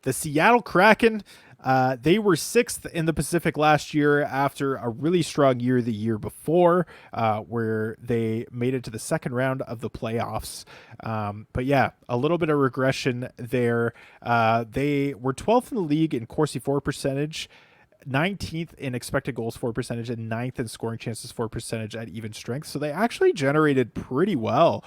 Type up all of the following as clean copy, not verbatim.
The Seattle Kraken, they were sixth in the Pacific last year after a really strong year the year before, where they made it to the second round of the playoffs. But yeah, a little bit of regression there. They were 12th in the league in Corsi for percentage, 19th in expected goals for percentage, and ninth in scoring chances for percentage at even strength. So they actually generated pretty well.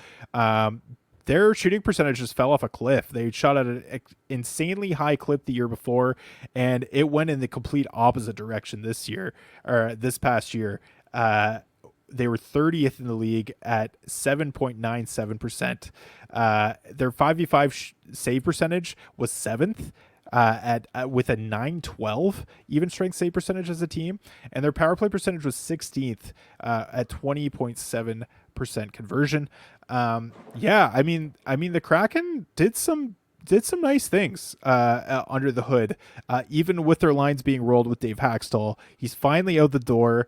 Their shooting percentage just fell off a cliff. They shot at an insanely high clip the year before, and it went in the complete opposite direction this year, or this past year. They were 30th in the league at 7.97%. Their 5v5 save percentage was seventh. At with a 912 even strength save percentage as a team, and their power play percentage was 16th at 20.7% conversion. Yeah, I mean the Kraken did some nice things under the hood, even with their lines being rolled with Dave Haxtell. He's finally out the door.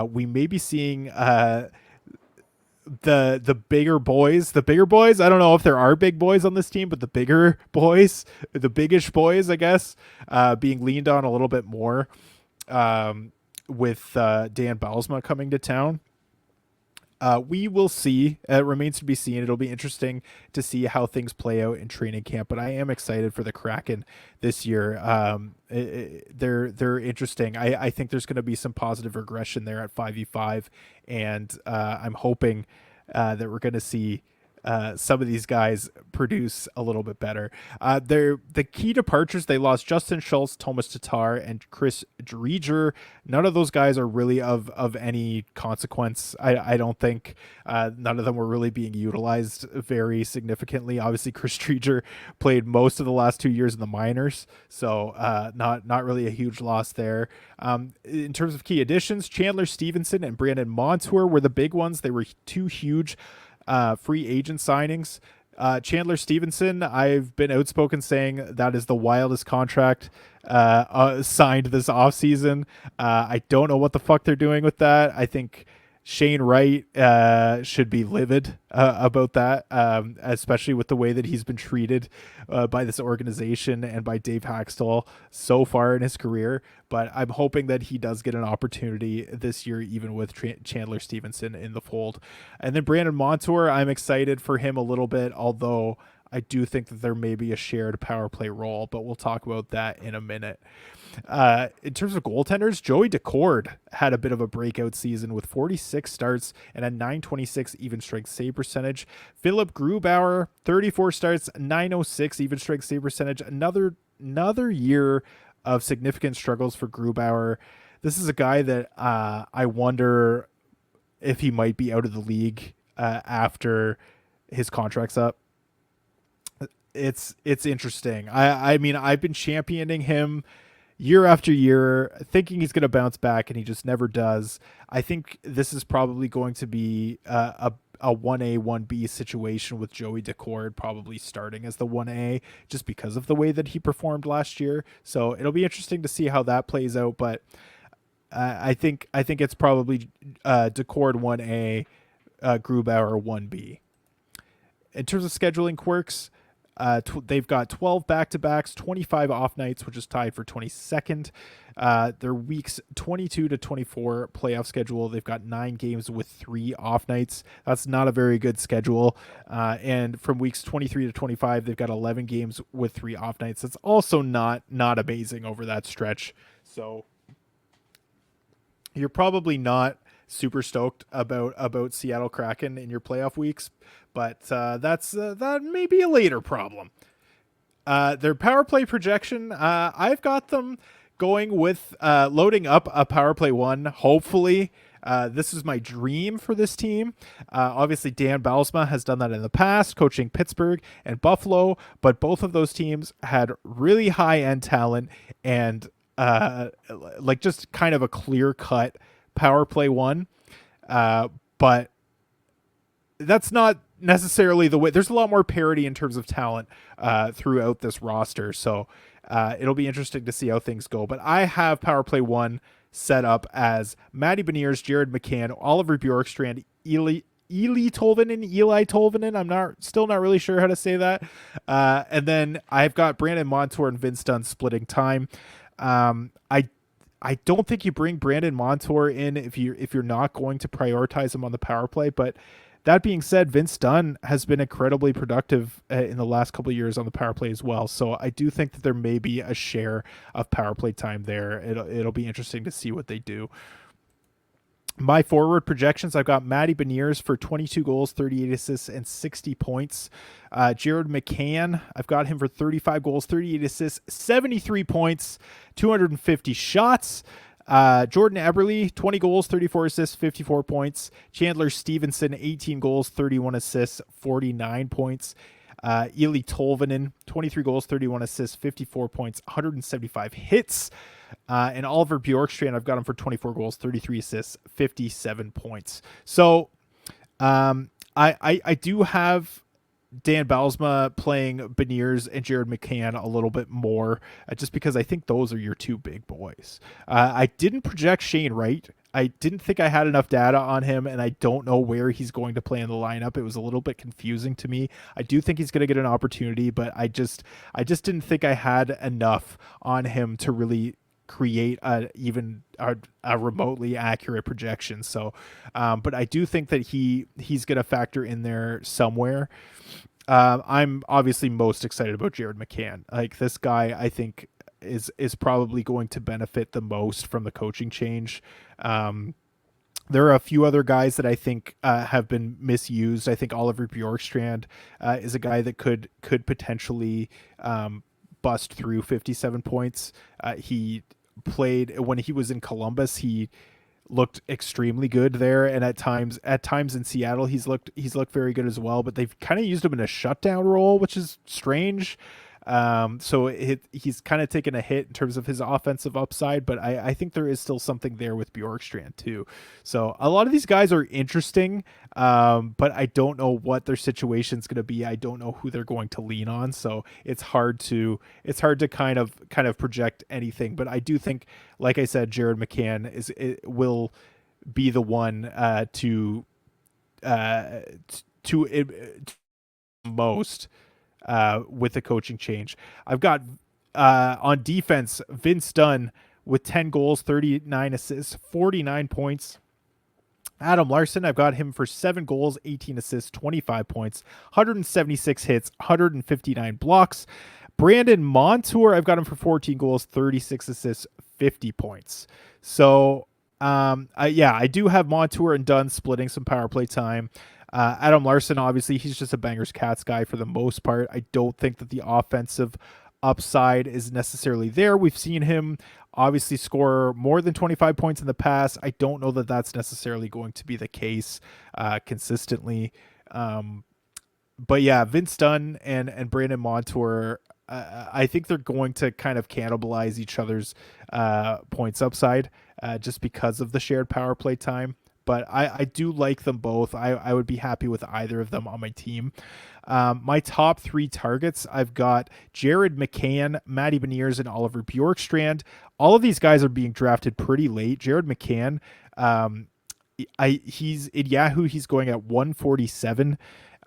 We may be seeing the bigger boys, I don't know if there are big boys on this team, but the bigger boys, the biggish boys, I guess, being leaned on a little bit more, with Dan Bylsma coming to town. We will see. It remains to be seen. It'll be interesting to see how things play out in training camp. But I am excited for the Kraken this year. They're interesting. I think there's going to be some positive regression there at 5v5, and I'm hoping that we're going to see some of these guys produce a little bit better. They're the key departures. They lost Justin Schultz, Thomas Tatar, and Chris Drieger. None of those guys are really of any consequence. I don't think none of them were really being utilized very significantly. Obviously, Chris Drieger played most of the last 2 years in the minors, so not really a huge loss there. In terms of key additions, Chandler Stevenson and Brandon Montour were the big ones. They were two huge free agent signings. Chandler Stevenson, I've been outspoken saying that is the wildest contract signed this offseason. I don't know what the fuck they're doing with that. I think Shane Wright should be livid about that, especially with the way that he's been treated by this organization and by Dave Haxtell so far in his career. But I'm hoping that he does get an opportunity this year, even with Chandler Stevenson in the fold. And then Brandon Montour, I'm excited for him a little bit, although I do think that there may be a shared power play role, but we'll talk about that in a minute. In terms of goaltenders, Joey Decord had a bit of a breakout season with 46 starts and a 926 even strength save percentage. Philip Grubauer, 34 starts, 906 even strength save percentage. Another year of significant struggles for Grubauer. This is a guy that I wonder if he might be out of the league after his contract's up. It's interesting. I mean, I've been championing him year after year, thinking he's going to bounce back, and he just never does. I think this is probably going to be a 1A, 1B situation with Joey Decord probably starting as the 1A just because of the way that he performed last year. So it'll be interesting to see how that plays out. But I think it's probably Decord 1A, Grubauer 1B. In terms of scheduling quirks, they've got 12 back-to-backs, 25 off nights, which is tied for 22nd. Their weeks 22 to 24 playoff schedule, they've got 9 games with 3 off nights. That's not a very good schedule. And from weeks 23 to 25, they've got 11 games with 3 off nights. That's also not amazing over that stretch. So you're probably not super stoked about Seattle Kraken in your playoff weeks, but that may be a later problem. Their power play projection, I've got them going with loading up a power play 1, hopefully. This is my dream for this team. Obviously, Dan Bylsma has done that in the past, coaching Pittsburgh and Buffalo, but both of those teams had really high-end talent and like just kind of a clear-cut power play 1. But that's not necessarily the way. There's a lot more parity in terms of talent throughout this roster. So it'll be interesting to see how things go. But I have power play 1 set up as Matty Beniers, Jared McCann, Oliver Bjorkstrand, Eli Tolvanen. I'm not still not really sure how to say that. And then I've got Brandon Montour and Vince Dunn splitting time. I don't think you bring Brandon Montour in if you're not going to prioritize him on the power play. But that being said, Vince Dunn has been incredibly productive in the last couple of years on the power play as well. So I do think that there may be a share of power play time there. It'll be interesting to see what they do. My forward projections, I've got Matty Beniers for 22 goals, 38 assists, and 60 points. Jared McCann, I've got him for 35 goals, 38 assists, 73 points, 250 shots. Jordan Eberle, 20 goals, 34 assists, 54 points. Chandler Stevenson, 18 goals, 31 assists, 49 points. Eli Tolvanen, 23 goals, 31 assists, 54 points, 175 hits. And Oliver Bjorkstrand, I've got him for 24 goals, 33 assists, 57 points. So I do have Dan Bylsma playing Beniers and Jared McCann a little bit more, just because I think those are your two big boys. I didn't project Shane Wright. I didn't think I had enough data on him, and I don't know where he's going to play in the lineup. It was a little bit confusing to me. I do think he's going to get an opportunity, but I just didn't think I had enough on him to really create even a remotely accurate projection. So, but I do think that he's going to factor in there somewhere. I'm obviously most excited about Jared McCann. Like, this guy, I think is probably going to benefit the most from the coaching change. There are a few other guys that I think have been misused. I think Oliver Bjorkstrand is a guy that could potentially bust through 57 points. He played when he was in Columbus. He looked extremely good there, and at times in Seattle he's looked very good as well. But they've kind of used him in a shutdown role, which is strange. So he's kind of taken a hit in terms of his offensive upside, but I think there is still something there with Bjorkstrand too. So a lot of these guys are interesting, but I don't know what their situation's going to be. I don't know who they're going to lean on. So it's hard to kind of project anything, but I do think, like I said, Jared McCann will be the one to most with the coaching change. I've got on defense Vince Dunn with 10 goals, 39 assists, 49 points. Adam Larson, I've got him for 7 goals, 18 assists, 25 points, 176 hits, 159 blocks. Brandon Montour, I've got him for 14 goals, 36 assists, 50 points. So I do have Montour and Dunn splitting some power play time. Adam Larson, obviously, he's just a bangers cats guy for the most part. I don't think that the offensive upside is necessarily there. We've seen him obviously score more than 25 points in the past. I don't know that that's necessarily going to be the case consistently. But yeah, Vince Dunn and Brandon Montour, I think they're going to kind of cannibalize each other's points upside just because of the shared power play time. But I do like them both. I would be happy with either of them on my team. My top 3 targets, I've got Jared McCann, Matty Beniers, and Oliver Bjorkstrand. All of these guys are being drafted pretty late. Jared McCann, he's in Yahoo, he's going at 147. In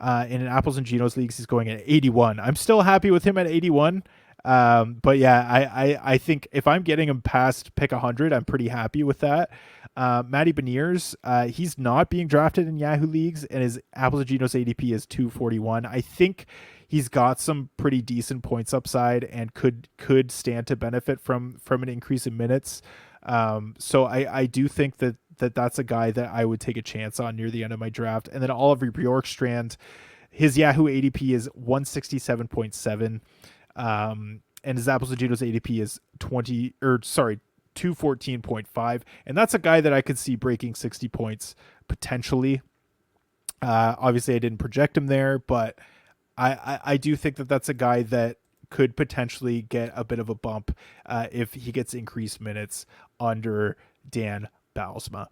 an Apples and Genos leagues, he's going at 81. I'm still happy with him at 81. But yeah, I think if I'm getting him past pick 100, I'm pretty happy with that. Matty Beniers, he's not being drafted in Yahoo leagues, and his Apples and Genos ADP is 241. I think he's got some pretty decent points upside and could stand to benefit from an increase in minutes. So I do think that's a guy that I would take a chance on near the end of my draft. And then Oliver Bjorkstrand, his Yahoo ADP is 167.7. And his Apples and Genos ADP is 214.5. And that's a guy that I could see breaking 60 points potentially. Obviously I didn't project him there, but I do think that that's a guy that could potentially get a bit of a bump if he gets increased minutes under Dan Bylsma.